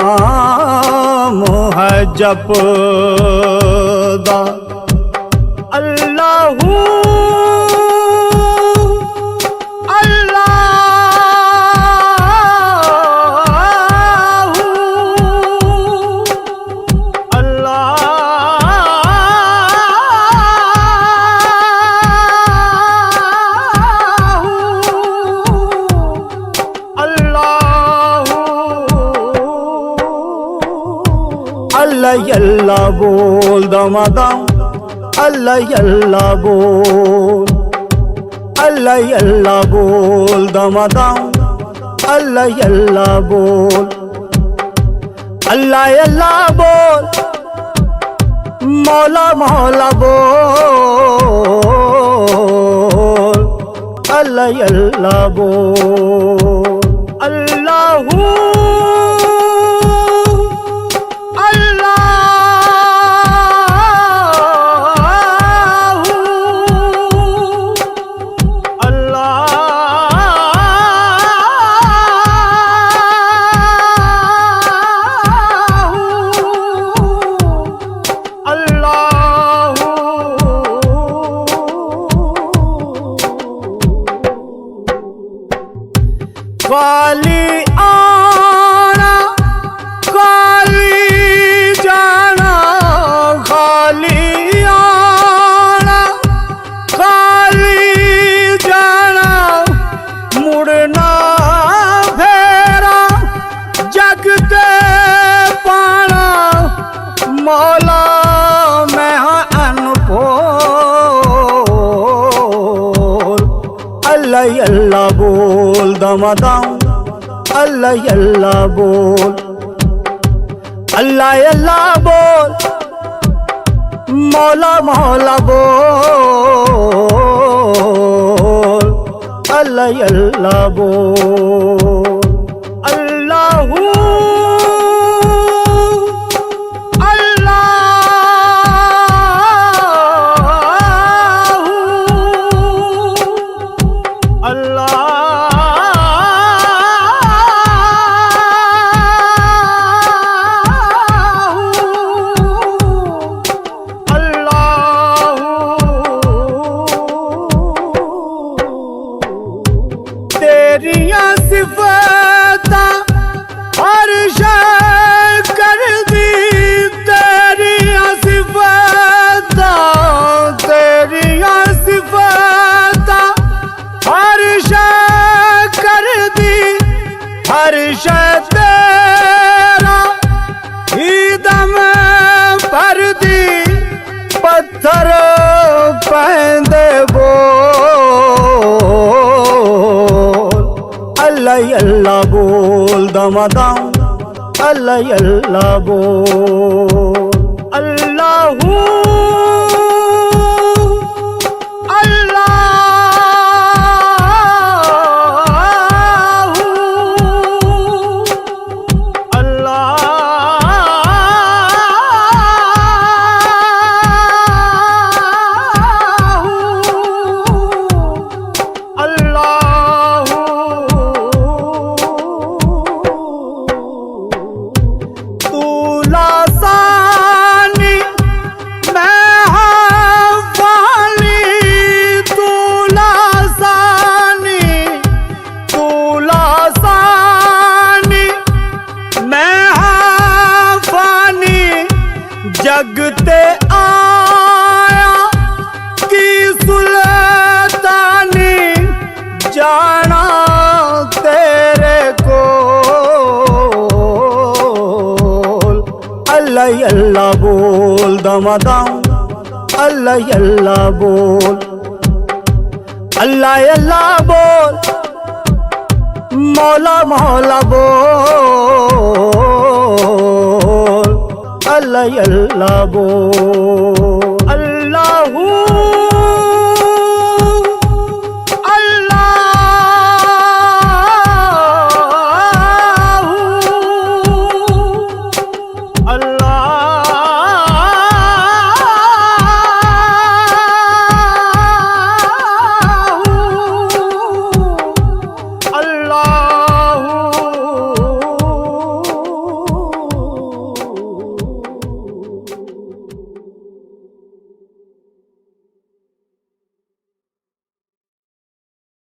नाम है जपदा अल्लाहू अल्लाह अल्लाह बोल दमादम अल्लाह अल्लाह बोल अल्लाह अल्लाह बोल दमादम अल्लाह अल्लाह बोल अल्लाह अल्लाह बोल मौला मौला बोल अल्लाह अल्लाह बोल अल्लाहू खाली आना खाली जाना खाली आना खाली जाना मुड़ना फेरा जगते पाना मौला मैं अनपोल अल्लाह अल्लाह बोल दमादम अल्लाह अल्लाह बोल अल्लाह अल्लाह बोल मौला मौला बोल अल्लाह अल्लाह बोल अल्लाहू तेरियां सिफातां हर शय कर दी तेरियां सिफातां हर शय कर दी हर शय तेरा ही दम भर दी पत्थर पैंदे अल्लाह अल्लाह बोल दमादम अल्लाह अल्लाह बोल अल्लाहू जगते आया की सुल्तानी जाना तेरे को अल्लाह अल्लाह बोल दमादम अल्लाह अल्लाह बोल अल्लाह अल्लाह बोल मौला मौला बोल अल्लाह अल्लाह बोल अल्लाहू